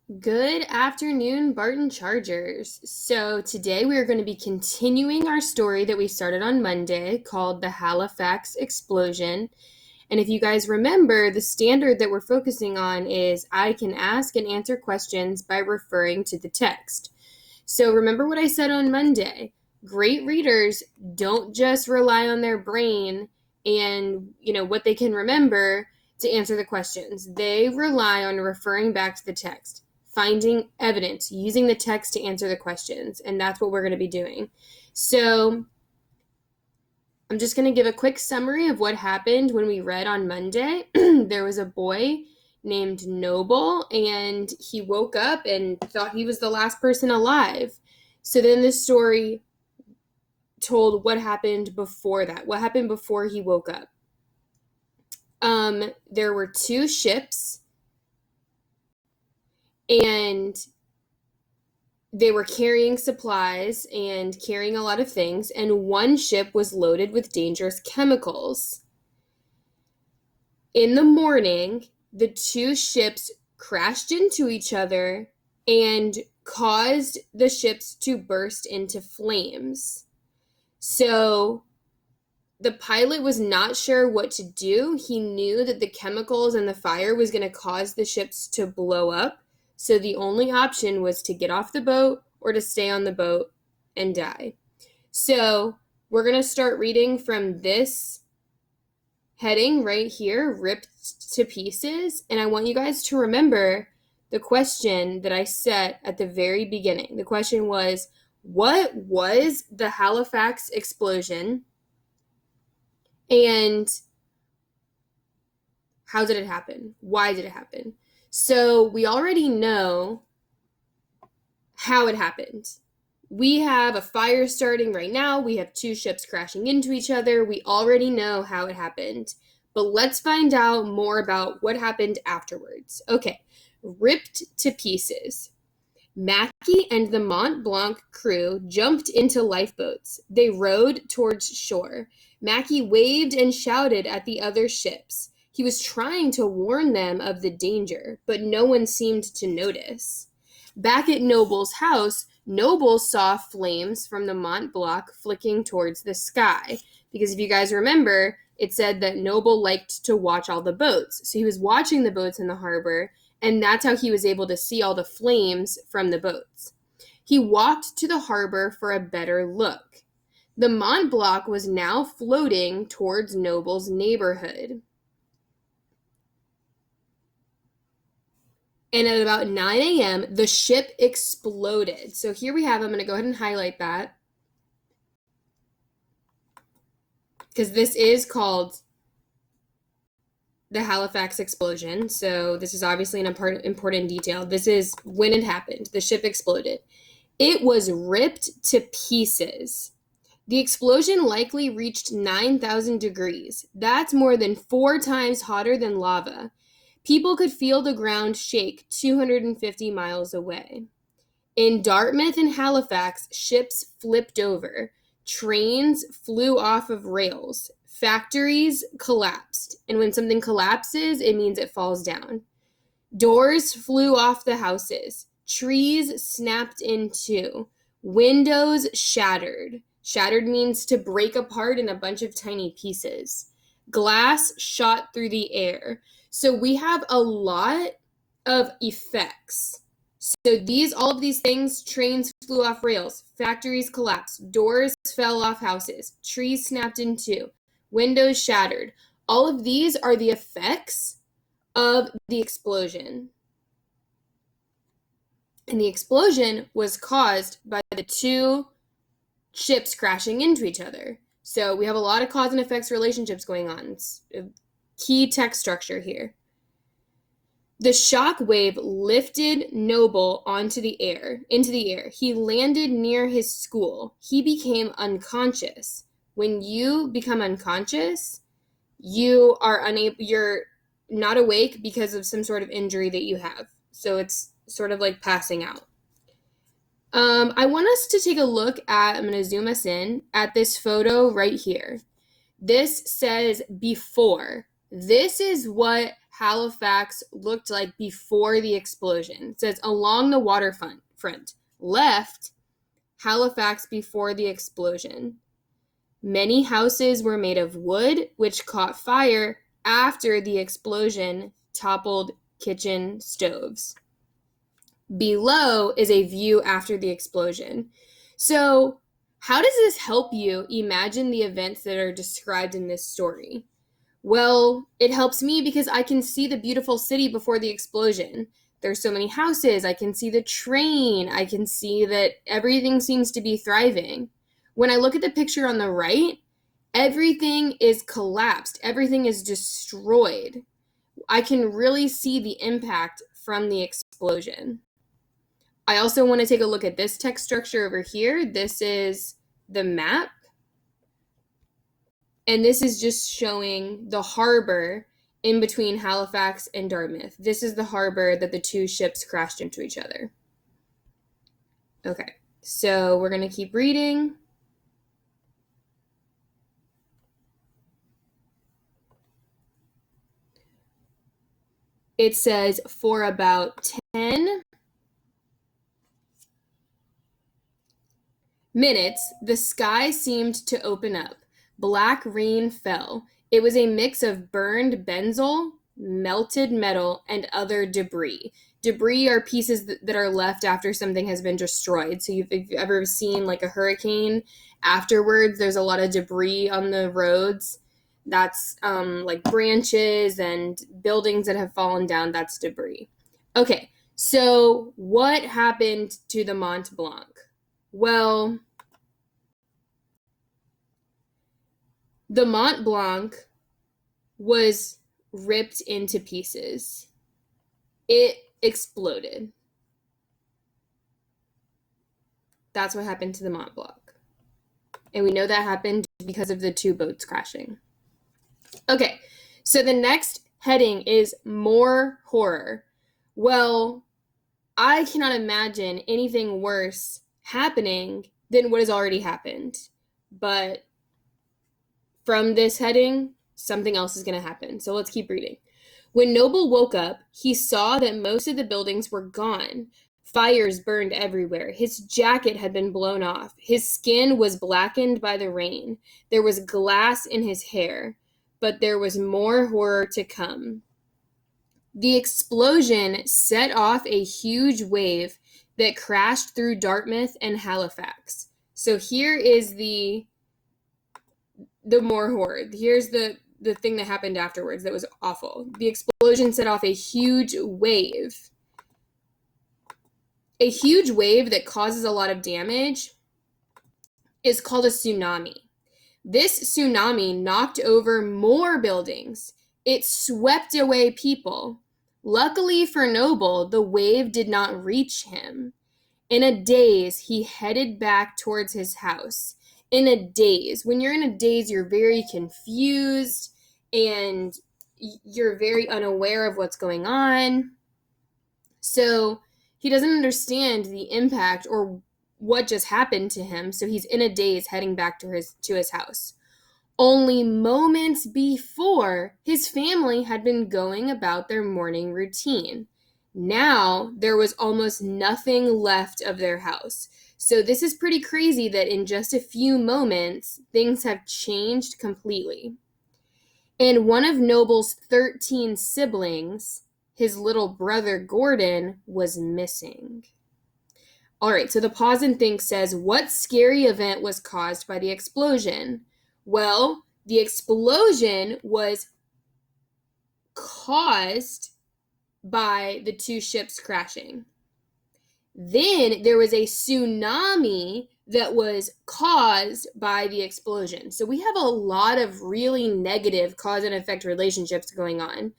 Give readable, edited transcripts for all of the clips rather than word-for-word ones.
Good afternoon, Barton Chargers. So, today we are going to be continuing our story that we started on Monday called the Halifax Explosion. And if you guys remember, the standard that we're focusing on is I can ask and answer questions by referring to the text. So, remember what I said on Monday. Great readers don't just rely on their brain and, what they can remember to answer the questions. They rely on referring back to the text, finding evidence, using the text to answer the questions. And that's what we're going to be doing. So I'm just going to give a quick summary of what happened when we read on Monday. There was a boy named Noble, and he woke up and thought he was the last person alive. So then the story told what happened before that, what happened before he woke up. There were two ships, and they were carrying supplies and carrying a lot of things, and one ship was loaded with dangerous chemicals. In the morning, the two ships crashed into each other and caused the ships to burst into flames. So the pilot was not sure what to do. He knew that the chemicals and the fire was going to cause the ships to blow up. So the only option was to get off the boat or to stay on the boat and die. So we're going to start reading from this heading right here, ripped to pieces. And I want you guys to remember the question that I set at the very beginning. The question was, what was the Halifax explosion? And how did it happen? Why did it happen? So we already know how it happened. We have a fire starting right now. We have two ships crashing into each other. We already know how it happened. But let's find out more about what happened afterwards. Okay, ripped to pieces. Mackie and the Mont Blanc crew jumped into lifeboats. They rowed towards shore. Mackie waved and shouted at the other ships. He was trying to warn them of the danger, but no one seemed to notice. Back at Noble's house, Noble saw flames from the Mont Blanc flicking towards the sky. Because if you guys remember, it said that Noble liked to watch all the boats. So he was watching the boats in the harbor, and that's how he was able to see all the flames from the boats. He walked to the harbor for a better look. The Mont Blanc was now floating towards Noble's neighborhood. And at about 9 a.m., the ship exploded. So here we have, I'm going to go ahead and highlight that, because this is called the Halifax explosion. So this is obviously an important detail. This is when it happened. The ship exploded. It was ripped to pieces. The explosion likely reached 9,000 degrees. That's more than 4 times hotter than lava. People could feel the ground shake 250 miles away. In Dartmouth and Halifax, ships flipped over. Trains flew off of rails. Factories collapsed. And when something collapses, it means it falls down. Doors flew off the houses. Trees snapped in two. Windows shattered. Shattered means to break apart in a bunch of tiny pieces. Glass shot through the air. So we have a lot of effects. So all of these things, trains flew off rails, factories collapsed, doors fell off houses, trees snapped in two, windows shattered. All of these are the effects of the explosion. And the explosion was caused by the two ships crashing into each other. So we have a lot of cause and effects relationships going on. It's a key text structure here. The shock wave lifted Noble into the air. He landed near his school. He became unconscious. When you become unconscious, you're not awake because of some sort of injury that you have. So it's sort of like passing out. I want us to take a look at, I'm going to zoom us in, at this photo right here. This says before. This is what Halifax looked like before the explosion. It says along the waterfront. Left, Halifax before the explosion. Many houses were made of wood, which caught fire after the explosion toppled kitchen stoves. Below is a view after the explosion. So, how does this help you imagine the events that are described in this story? Well, it helps me because I can see the beautiful city before the explosion. There's so many houses. I can see the train. I can see that everything seems to be thriving. When I look at the picture on the right, everything is collapsed. Everything is destroyed. I can really see the impact from the explosion. I also want to take a look at this text structure over here. This is the map. And this is just showing the harbor in between Halifax and Dartmouth. This is the harbor that the two ships crashed into each other. Okay, so we're going to keep reading. It says, for about 10 minutes, the sky seemed to open up. Black rain fell. It was a mix of burned benzol, melted metal, and other debris. Debris are pieces that are left after something has been destroyed. So if you've ever seen like a hurricane, afterwards there's a lot of debris on the roads. That's like branches and buildings that have fallen down. That's debris. Okay, so what happened to the Mont Blanc? Well, the Mont Blanc was ripped into pieces. It exploded. That's what happened to the Mont Blanc. And we know that happened because of the two boats crashing. Okay, so the next heading is more horror. Well, I cannot imagine anything worse happening than what has already happened. But from this heading, something else is going to happen. So let's keep reading. When Noble woke up, he saw that most of the buildings were gone. Fires burned everywhere. His jacket had been blown off. His skin was blackened by the rain. There was glass in his hair. But there was more horror to come. The explosion set off a huge wave that crashed through Dartmouth and Halifax. So here is the more horror. Here's the thing that happened afterwards that was awful. The explosion set off a huge wave. A huge wave that causes a lot of damage is called a tsunami. This tsunami knocked over more buildings. It swept away people. Luckily for Noble, the wave did not reach him. In a daze, he headed back towards his house. In a daze. When you're in a daze, you're very confused and you're very unaware of what's going on. So he doesn't understand the impact or what just happened to him, so he's in a daze heading back to his house. Only moments before, his family had been going about their morning routine. Now, there was almost nothing left of their house. So this is pretty crazy that in just a few moments, things have changed completely. And one of Noble's 13 siblings, his little brother Gordon, was missing. All right, so the pause and think says, what scary event was caused by the explosion? Well, the explosion was caused by the two ships crashing. Then there was a tsunami that was caused by the explosion. So we have a lot of really negative cause and effect relationships going on.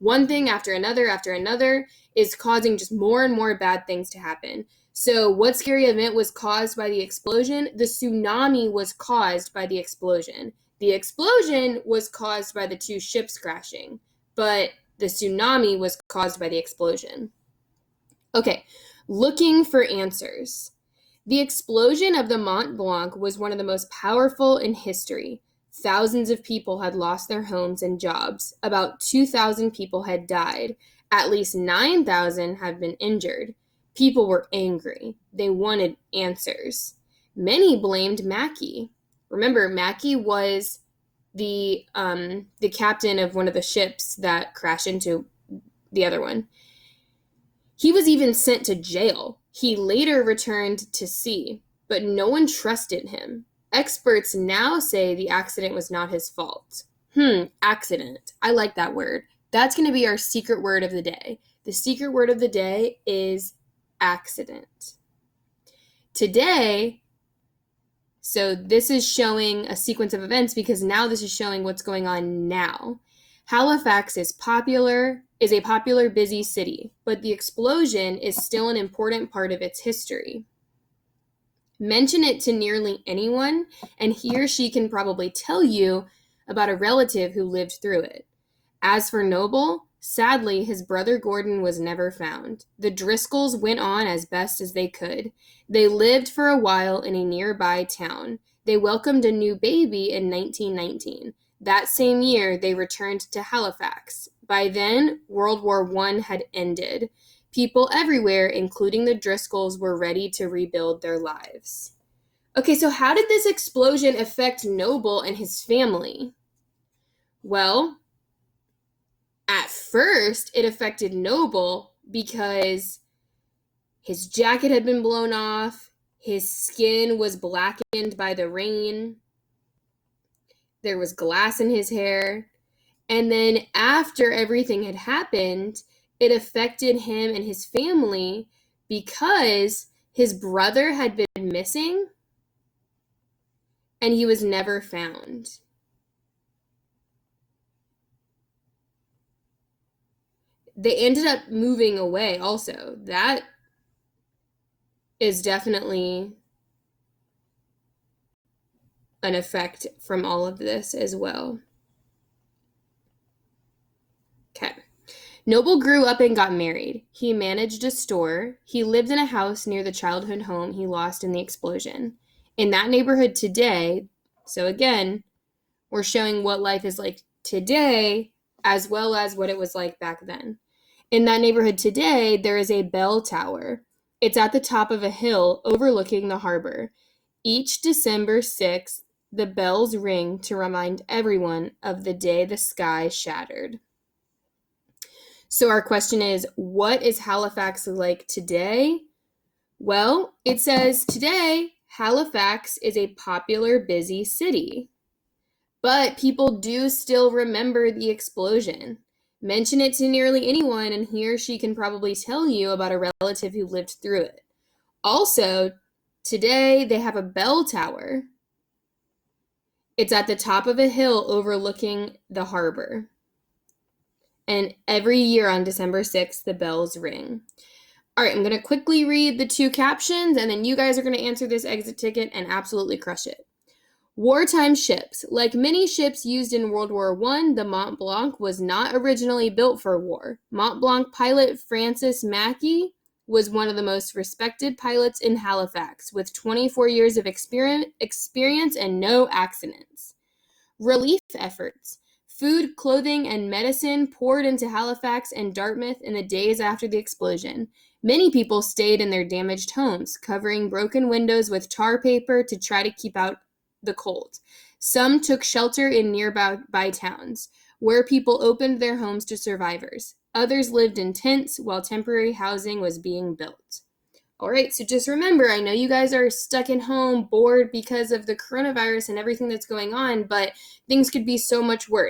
One thing after another is causing just more and more bad things to happen. So what scary event was caused by the explosion? The tsunami was caused by the explosion. The explosion was caused by the two ships crashing, but the tsunami was caused by the explosion. Okay, looking for answers. The explosion of the Mont Blanc was one of the most powerful in history. Thousands of people had lost their homes and jobs. About 2,000 people had died. At least 9,000 have been injured. People were angry. They wanted answers. Many blamed Mackey. Remember, Mackey was the captain of one of the ships that crashed into the other one. He was even sent to jail. He later returned to sea, but no one trusted him. Experts now say the accident was not his fault. Accident. I like that word. That's going to be our secret word of the day. The secret word of the day is accident. Today, so this is showing a sequence of events because now this is showing what's going on now. Halifax is a popular, busy city, but the explosion is still an important part of its history. Mention it to nearly anyone, and he or she can probably tell you about a relative who lived through it. As for Noble, sadly, his brother Gordon was never found. The Driscolls went on as best as they could. They lived for a while in a nearby town. They welcomed a new baby in 1919. That same year, they returned to Halifax. By then, World War I had ended. People everywhere, including the Driscolls, were ready to rebuild their lives. Okay, so how did this explosion affect Noble and his family? Well, at first, it affected Noble because his jacket had been blown off, his skin was blackened by the rain, there was glass in his hair, and then after everything had happened, it affected him and his family because his brother had been missing and he was never found. They ended up moving away also. That is definitely an effect from all of this as well. Okay. Noble grew up and got married. He managed a store. He lived in a house near the childhood home he lost in the explosion. In that neighborhood today, so again, we're showing what life is like today as well as what it was like back then. In that neighborhood today, there is a bell tower. It's at the top of a hill overlooking the harbor. Each December 6th, the bells ring to remind everyone of the day the sky shattered. So our question is, what is Halifax like today? Well, it says today, Halifax is a popular, busy city. But people do still remember the explosion. Mention it to nearly anyone, and he or she can probably tell you about a relative who lived through it. Also, today they have a bell tower. It's at the top of a hill overlooking the harbor. And every year on December 6th, the bells ring. All right, I'm going to quickly read the two captions, and then you guys are going to answer this exit ticket and absolutely crush it. Wartime ships. Like many ships used in World War I, the Mont Blanc was not originally built for war. Mont Blanc pilot Francis Mackey was one of the most respected pilots in Halifax, with 24 years of experience and no accidents. Relief efforts. Food, clothing, and medicine poured into Halifax and Dartmouth in the days after the explosion. Many people stayed in their damaged homes, covering broken windows with tar paper to try to keep out the cold. Some took shelter in nearby towns, where people opened their homes to survivors. Others lived in tents while temporary housing was being built. All right, so just remember, I know you guys are stuck in home, bored because of the coronavirus and everything that's going on, but things could be so much worse.